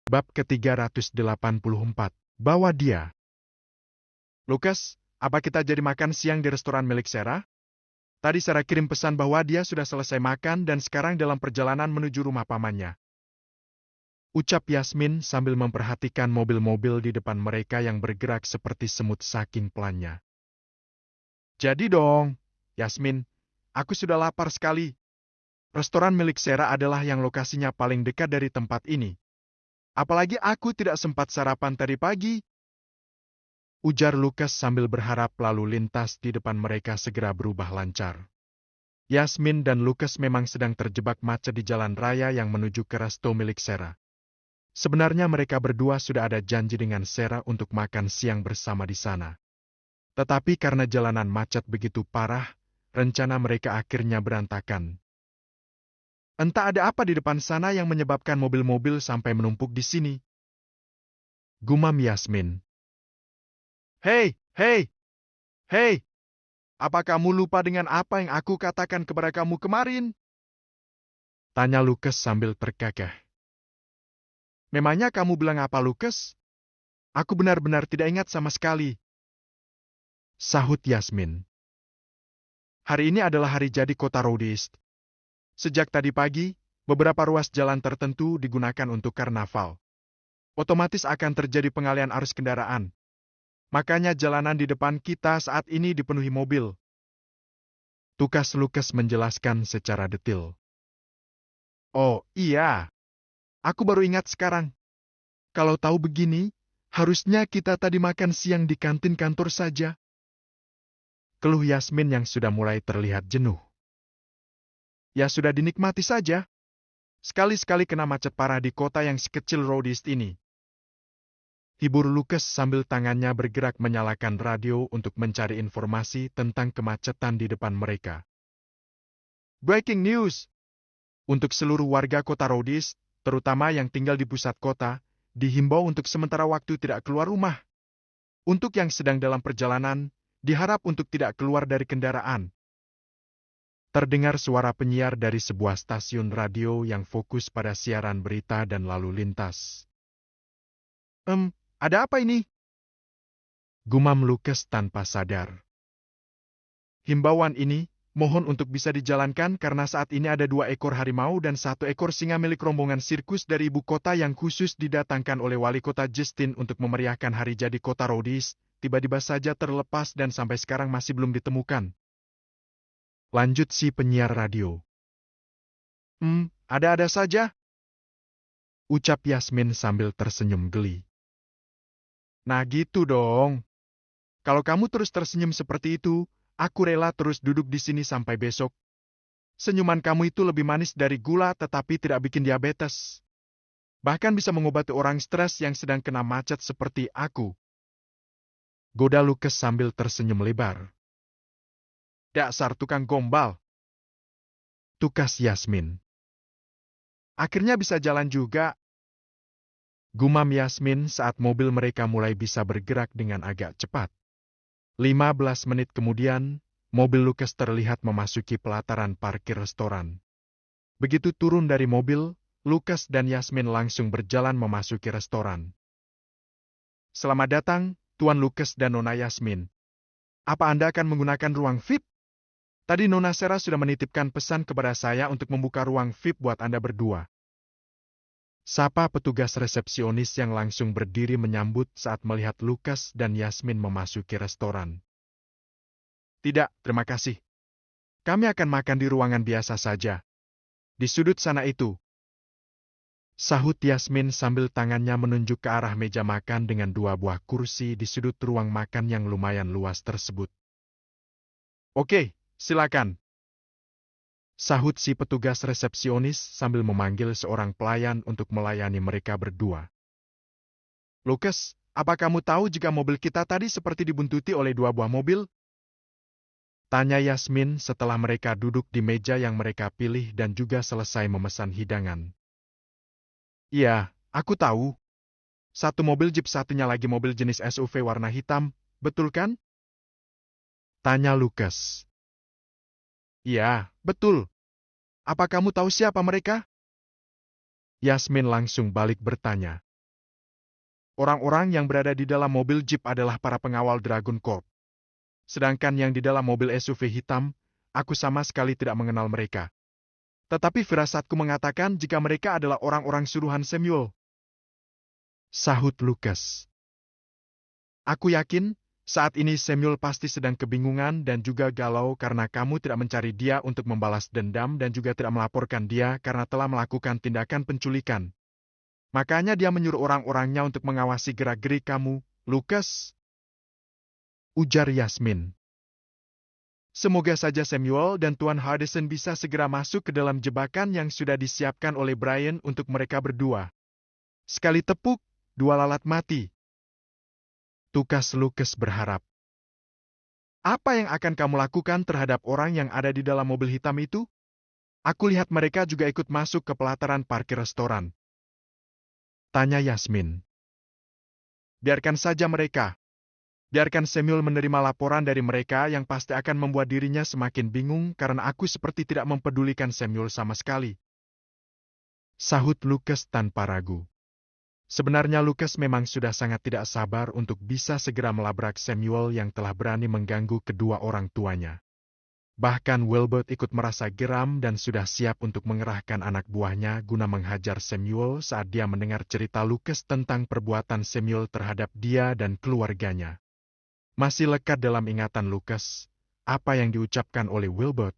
Bab ke-384. Bawa dia. Lukas, apa kita jadi makan siang di restoran milik Sarah? Tadi Sarah kirim pesan bahwa dia sudah selesai makan dan sekarang dalam perjalanan menuju rumah pamannya. Ucap Yasmin sambil memperhatikan mobil-mobil di depan mereka yang bergerak seperti semut saking pelannya. Jadi dong, Yasmin, aku sudah lapar sekali. Restoran milik Sarah adalah yang lokasinya paling dekat dari tempat ini. Apalagi aku tidak sempat sarapan tadi pagi. Ujar Lukas sambil berharap lalu lintas di depan mereka segera berubah lancar. Yasmin dan Lukas memang sedang terjebak macet di jalan raya yang menuju ke resto milik Sarah. Sebenarnya mereka berdua sudah ada janji dengan Sarah untuk makan siang bersama di sana. Tetapi karena jalanan macet begitu parah, rencana mereka akhirnya berantakan. Entah ada apa di depan sana yang menyebabkan mobil-mobil sampai menumpuk di sini. Gumam Yasmin. Hei, hei, hei! Apa kamu lupa dengan apa yang aku katakan kepada kamu kemarin? Tanya Lukas sambil terkekeh. Memangnya kamu bilang apa, Lukas? Aku benar-benar tidak ingat sama sekali. Sahut Yasmin. Hari ini adalah hari jadi kota Rhodes. Sejak tadi pagi, beberapa ruas jalan tertentu digunakan untuk karnaval. Otomatis akan terjadi pengalihan arus kendaraan. Makanya jalanan di depan kita saat ini dipenuhi mobil. Tukas Lukas menjelaskan secara detail. Oh, iya. Aku baru ingat sekarang. Kalau tahu begini, harusnya kita tadi makan siang di kantin kantor saja. Keluh Yasmin yang sudah mulai terlihat jenuh. Ya sudah dinikmati saja. Sekali-sekali kena macet parah di kota yang sekecil Rhodes ini. Hibur Lukas sambil tangannya bergerak menyalakan radio untuk mencari informasi tentang kemacetan di depan mereka. Breaking news! Untuk seluruh warga kota Rhodes, terutama yang tinggal di pusat kota, dihimbau untuk sementara waktu tidak keluar rumah. Untuk yang sedang dalam perjalanan, diharap untuk tidak keluar dari kendaraan. Terdengar suara penyiar dari sebuah stasiun radio yang fokus pada siaran berita dan lalu lintas. Ada apa ini? Gumam Lukas tanpa sadar. Himbauan ini, mohon untuk bisa dijalankan karena saat ini ada 2 ekor harimau dan 1 ekor singa milik rombongan sirkus dari ibu kota yang khusus didatangkan oleh wali kota Justin untuk memeriahkan hari jadi kota Rhodes, tiba-tiba saja terlepas dan sampai sekarang masih belum ditemukan. Lanjut si penyiar radio. Ada-ada saja. Ucap Yasmin sambil tersenyum geli. Nah gitu dong. Kalau kamu terus tersenyum seperti itu, aku rela terus duduk di sini sampai besok. Senyuman kamu itu lebih manis dari gula tetapi tidak bikin diabetes. Bahkan bisa mengobati orang stres yang sedang kena macet seperti aku. Goda Lukas sambil tersenyum lebar. Dasar tukang gombal. Tukas Yasmin. Akhirnya bisa jalan juga. Gumam Yasmin saat mobil mereka mulai bisa bergerak dengan agak cepat. 15 menit kemudian, mobil Lukas terlihat memasuki pelataran parkir restoran. Begitu turun dari mobil, Lukas dan Yasmin langsung berjalan memasuki restoran. Selamat datang, Tuan Lukas dan Nona Yasmin. Apa Anda akan menggunakan ruang VIP? Tadi Nona Sarah sudah menitipkan pesan kepada saya untuk membuka ruang VIP buat Anda berdua. Sapa petugas resepsionis yang langsung berdiri menyambut saat melihat Lukas dan Yasmin memasuki restoran. Tidak, terima kasih. Kami akan makan di ruangan biasa saja. Di sudut sana itu. Sahut Yasmin sambil tangannya menunjuk ke arah meja makan dengan 2 buah kursi di sudut ruang makan yang lumayan luas tersebut. Oke, silakan. Sahut si petugas resepsionis sambil memanggil seorang pelayan untuk melayani mereka berdua. Lukas, apa kamu tahu jika mobil kita tadi seperti dibuntuti oleh 2 buah mobil? Tanya Yasmin setelah mereka duduk di meja yang mereka pilih dan juga selesai memesan hidangan. Iya, aku tahu. 1 mobil jeep, satunya lagi mobil jenis SUV warna hitam, betul kan? Tanya Lukas. Iya, betul. Apa kamu tahu siapa mereka? Yasmin langsung balik bertanya. Orang-orang yang berada di dalam mobil Jeep adalah para pengawal Dragon Corp. Sedangkan yang di dalam mobil SUV hitam, aku sama sekali tidak mengenal mereka. Tetapi firasatku mengatakan jika mereka adalah orang-orang suruhan Samuel. Sahut Lucas. Aku yakin, saat ini Samuel pasti sedang kebingungan dan juga galau karena kamu tidak mencari dia untuk membalas dendam dan juga tidak melaporkan dia karena telah melakukan tindakan penculikan. Makanya dia menyuruh orang-orangnya untuk mengawasi gerak-gerik kamu, Lucas. Ujar Yasmin. Semoga saja Samuel dan Tuan Hardison bisa segera masuk ke dalam jebakan yang sudah disiapkan oleh Brian untuk mereka berdua. Sekali tepuk, dua lalat mati. Tukas Lucas berharap. Apa yang akan kamu lakukan terhadap orang yang ada di dalam mobil hitam itu? Aku lihat mereka juga ikut masuk ke pelataran parkir restoran. Tanya Yasmin. Biarkan saja mereka. Biarkan Samuel menerima laporan dari mereka yang pasti akan membuat dirinya semakin bingung karena aku seperti tidak mempedulikan Samuel sama sekali. Sahut Lucas tanpa ragu. Sebenarnya Lucas memang sudah sangat tidak sabar untuk bisa segera melabrak Samuel yang telah berani mengganggu kedua orang tuanya. Bahkan Wilbert ikut merasa geram dan sudah siap untuk mengerahkan anak buahnya guna menghajar Samuel saat dia mendengar cerita Lucas tentang perbuatan Samuel terhadap dia dan keluarganya. Masih lekat dalam ingatan Lucas, apa yang diucapkan oleh Wilbert.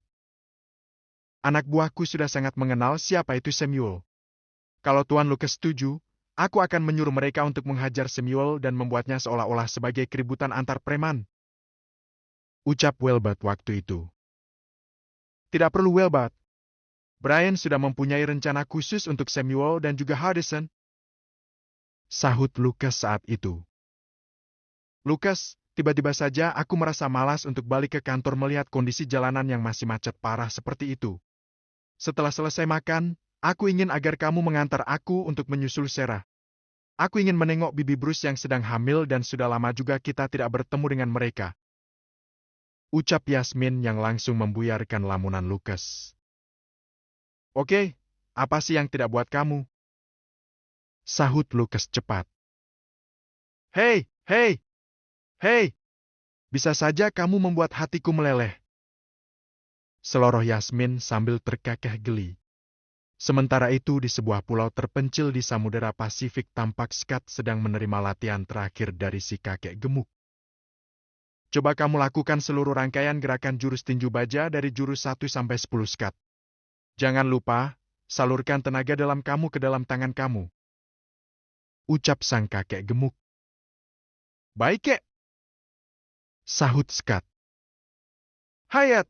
Anak buahku sudah sangat mengenal siapa itu Samuel. Kalau Tuan Lucas setuju, aku akan menyuruh mereka untuk menghajar Samuel dan membuatnya seolah-olah sebagai keributan antar preman. Ucap Wilbert waktu itu. Tidak perlu Wilbert. Brian sudah mempunyai rencana khusus untuk Samuel dan juga Hardison. Sahut Lucas saat itu. Lucas, tiba-tiba saja aku merasa malas untuk balik ke kantor melihat kondisi jalanan yang masih macet parah seperti itu. Setelah selesai makan, aku ingin agar kamu mengantar aku untuk menyusul Sarah. Aku ingin menengok Bibi Bruce yang sedang hamil dan sudah lama juga kita tidak bertemu dengan mereka. Ucap Yasmin yang langsung membuyarkan lamunan Lucas. Oke, apa sih yang tidak buat kamu? Sahut Lucas cepat. Hei, hei, hei, bisa saja kamu membuat hatiku meleleh. Seloroh Yasmin sambil terkekeh geli. Sementara itu di sebuah pulau terpencil di Samudera Pasifik tampak Scott sedang menerima latihan terakhir dari si kakek gemuk. Coba kamu lakukan seluruh rangkaian gerakan jurus tinju baja dari jurus 1 sampai 10 Scott. Jangan lupa, salurkan tenaga dalam kamu ke dalam tangan kamu. Ucap sang kakek gemuk. Baik, kek. Sahut Scott. Hayat.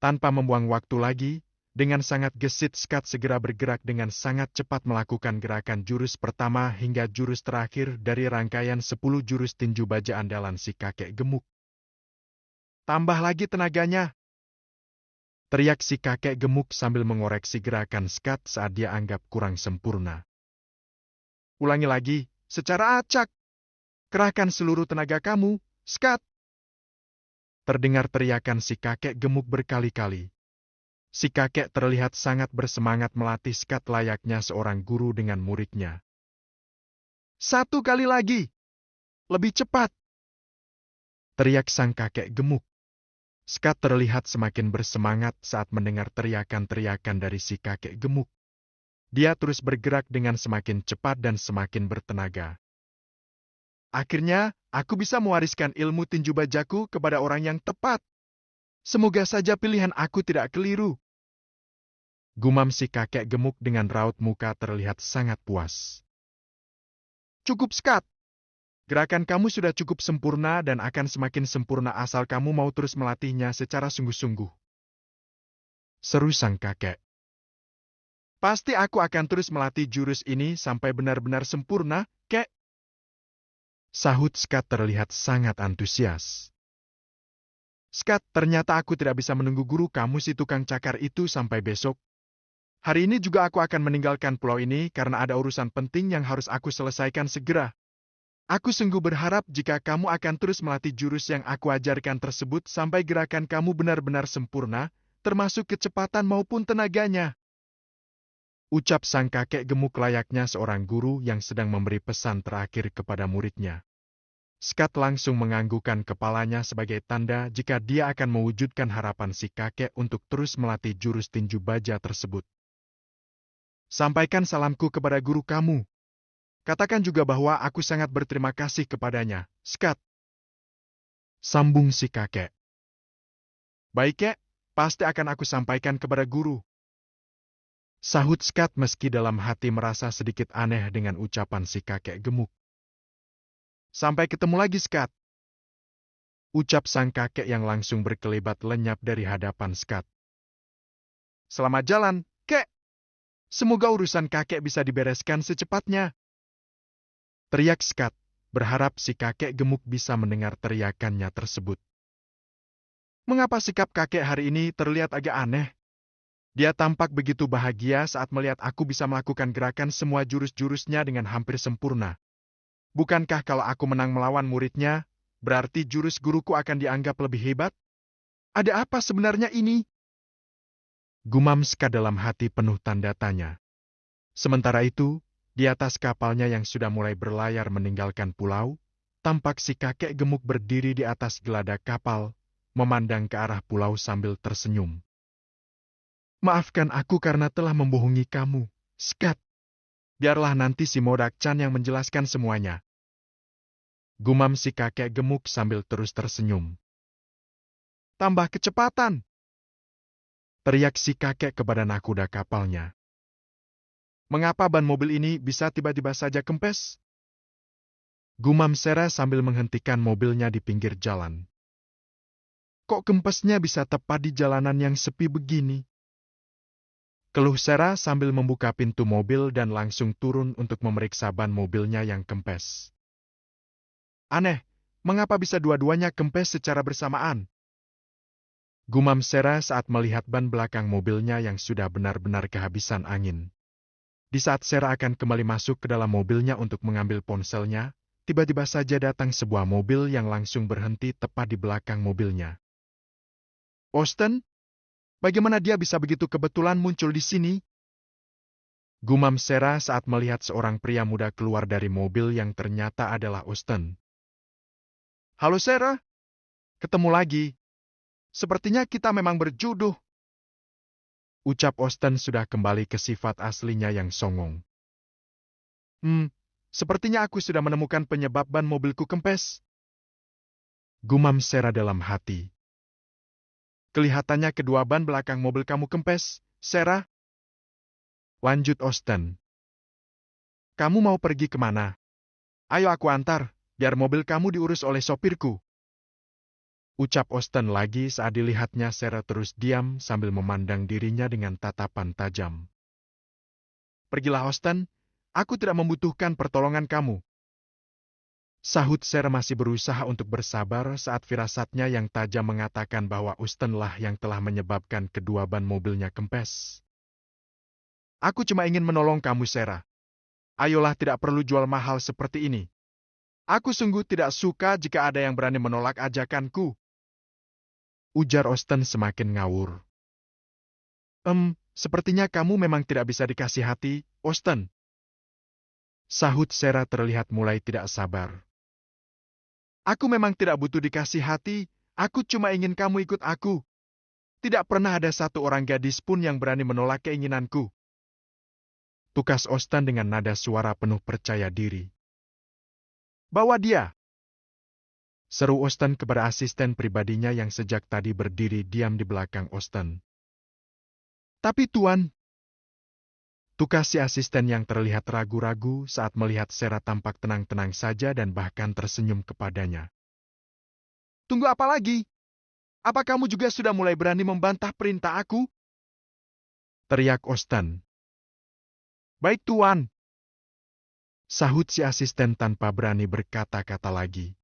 Tanpa membuang waktu lagi, dengan sangat gesit Scott segera bergerak dengan sangat cepat melakukan gerakan jurus pertama hingga jurus terakhir dari rangkaian 10 jurus tinju baja andalan si kakek gemuk. Tambah lagi tenaganya. Teriak si kakek gemuk sambil mengoreksi gerakan Scott saat dia anggap kurang sempurna. Ulangi lagi, secara acak. Kerahkan seluruh tenaga kamu, Scott. Terdengar teriakan si kakek gemuk berkali-kali. Si kakek terlihat sangat bersemangat melatih Scott layaknya seorang guru dengan muridnya. 1 kali lagi. Lebih cepat. Teriak sang kakek gemuk. Scott terlihat semakin bersemangat saat mendengar teriakan-teriakan dari si kakek gemuk. Dia terus bergerak dengan semakin cepat dan semakin bertenaga. Akhirnya, aku bisa mewariskan ilmu tinju bajaku kepada orang yang tepat. Semoga saja pilihan aku tidak keliru. Gumam si kakek gemuk dengan raut muka terlihat sangat puas. Cukup, Scott. Gerakan kamu sudah cukup sempurna dan akan semakin sempurna asal kamu mau terus melatihnya secara sungguh-sungguh. Seru sang kakek. Pasti aku akan terus melatih jurus ini sampai benar-benar sempurna, kek. Sahut Scott terlihat sangat antusias. Scott, ternyata aku tidak bisa menunggu guru kamu si tukang cakar itu sampai besok. Hari ini juga aku akan meninggalkan pulau ini karena ada urusan penting yang harus aku selesaikan segera. Aku sungguh berharap jika kamu akan terus melatih jurus yang aku ajarkan tersebut sampai gerakan kamu benar-benar sempurna, termasuk kecepatan maupun tenaganya. Ucap sang kakek gemuk layaknya seorang guru yang sedang memberi pesan terakhir kepada muridnya. Scott langsung menganggukkan kepalanya sebagai tanda jika dia akan mewujudkan harapan si kakek untuk terus melatih jurus tinju baja tersebut. Sampaikan salamku kepada guru kamu. Katakan juga bahwa aku sangat berterima kasih kepadanya, Scott. Sambung si kakek. Baik, Kek, pasti akan aku sampaikan kepada guru. Sahut Scott meski dalam hati merasa sedikit aneh dengan ucapan si kakek gemuk. Sampai ketemu lagi, Scott. Ucap sang kakek yang langsung berkelebat lenyap dari hadapan Scott. Selamat jalan, Kek. Semoga urusan kakek bisa dibereskan secepatnya. Teriak Scott, berharap si kakek gemuk bisa mendengar teriakannya tersebut. Mengapa sikap kakek hari ini terlihat agak aneh? Dia tampak begitu bahagia saat melihat aku bisa melakukan gerakan semua jurus-jurusnya dengan hampir sempurna. Bukankah kalau aku menang melawan muridnya, berarti jurus guruku akan dianggap lebih hebat? Ada apa sebenarnya ini? Gumam Scott dalam hati penuh tanda tanya. Sementara itu, di atas kapalnya yang sudah mulai berlayar meninggalkan pulau, tampak si kakek gemuk berdiri di atas geladak kapal, memandang ke arah pulau sambil tersenyum. Maafkan aku karena telah membohongi kamu, Scott. Biarlah nanti si Modak-chan yang menjelaskan semuanya. Gumam si kakek gemuk sambil terus tersenyum. Tambah kecepatan! Teriak si kakek kepada nakoda kapalnya. Mengapa ban mobil ini bisa tiba-tiba saja kempes? Gumam Sera sambil menghentikan mobilnya di pinggir jalan. Kok kempesnya bisa tepat di jalanan yang sepi begini? Keluh Sera sambil membuka pintu mobil dan langsung turun untuk memeriksa ban mobilnya yang kempes. Aneh, mengapa bisa dua-duanya kempes secara bersamaan? Gumam Sera saat melihat ban belakang mobilnya yang sudah benar-benar kehabisan angin. Di saat Sera akan kembali masuk ke dalam mobilnya untuk mengambil ponselnya, tiba-tiba saja datang sebuah mobil yang langsung berhenti tepat di belakang mobilnya. Austin? Bagaimana dia bisa begitu kebetulan muncul di sini? Gumam Sera saat melihat seorang pria muda keluar dari mobil yang ternyata adalah Austin. Halo Sera, ketemu lagi. Sepertinya kita memang berjodoh. Ucap Austin sudah kembali ke sifat aslinya yang songong. Sepertinya aku sudah menemukan penyebab ban mobilku kempes. Gumam Sera dalam hati. Kelihatannya kedua ban belakang mobil kamu kempes, Sera. Lanjut Austin. Kamu mau pergi kemana? Ayo aku antar, biar mobil kamu diurus oleh sopirku. Ucap Austin lagi saat dilihatnya Sera terus diam sambil memandang dirinya dengan tatapan tajam. Pergilah Austin, aku tidak membutuhkan pertolongan kamu. Sahut Sera masih berusaha untuk bersabar saat firasatnya yang tajam mengatakan bahwa Austin-lah yang telah menyebabkan kedua ban mobilnya kempes. Aku cuma ingin menolong kamu, Sera. Ayolah, tidak perlu jual mahal seperti ini. Aku sungguh tidak suka jika ada yang berani menolak ajakanku. Ujar Austin semakin ngawur. Sepertinya kamu memang tidak bisa dikasih hati, Austin. Sahut Sera terlihat mulai tidak sabar. Aku memang tidak butuh dikasih hati, aku cuma ingin kamu ikut aku. Tidak pernah ada satu orang gadis pun yang berani menolak keinginanku. Tukas Austin dengan nada suara penuh percaya diri. Bawa dia! Seru Austin kepada asisten pribadinya yang sejak tadi berdiri diam di belakang Austin. Tapi Tuan, tukas si asisten yang terlihat ragu-ragu saat melihat Sera tampak tenang-tenang saja dan bahkan tersenyum kepadanya. Tunggu apa lagi? Apa kamu juga sudah mulai berani membantah perintah aku? Teriak Austin. Baik Tuan. Sahut si asisten tanpa berani berkata-kata lagi.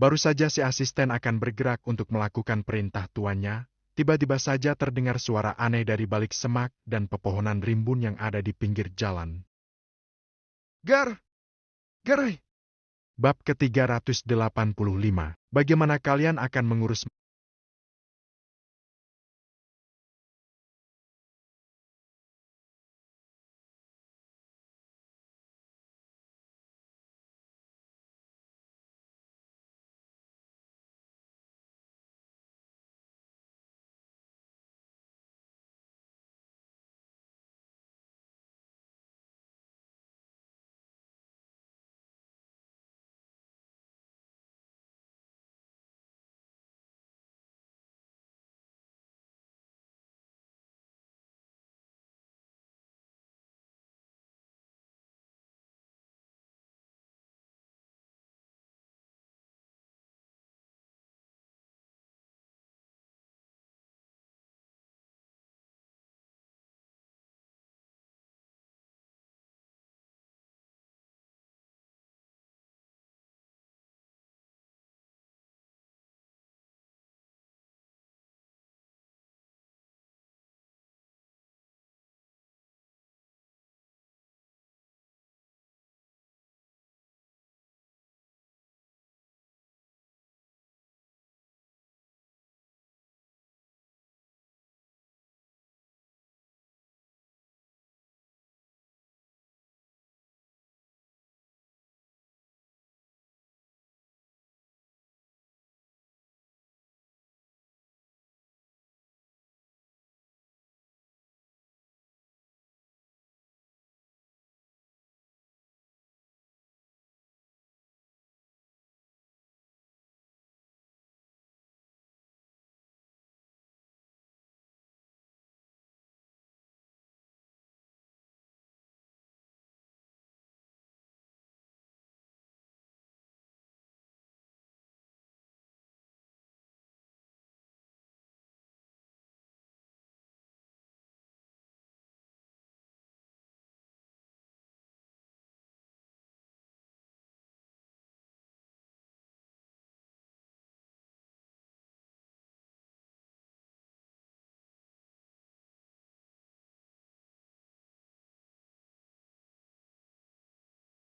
Baru saja si asisten akan bergerak untuk melakukan perintah tuannya, tiba-tiba saja terdengar suara aneh dari balik semak dan pepohonan rimbun yang ada di pinggir jalan. Gar! Bab ke-385. Bagaimana kalian akan mengurus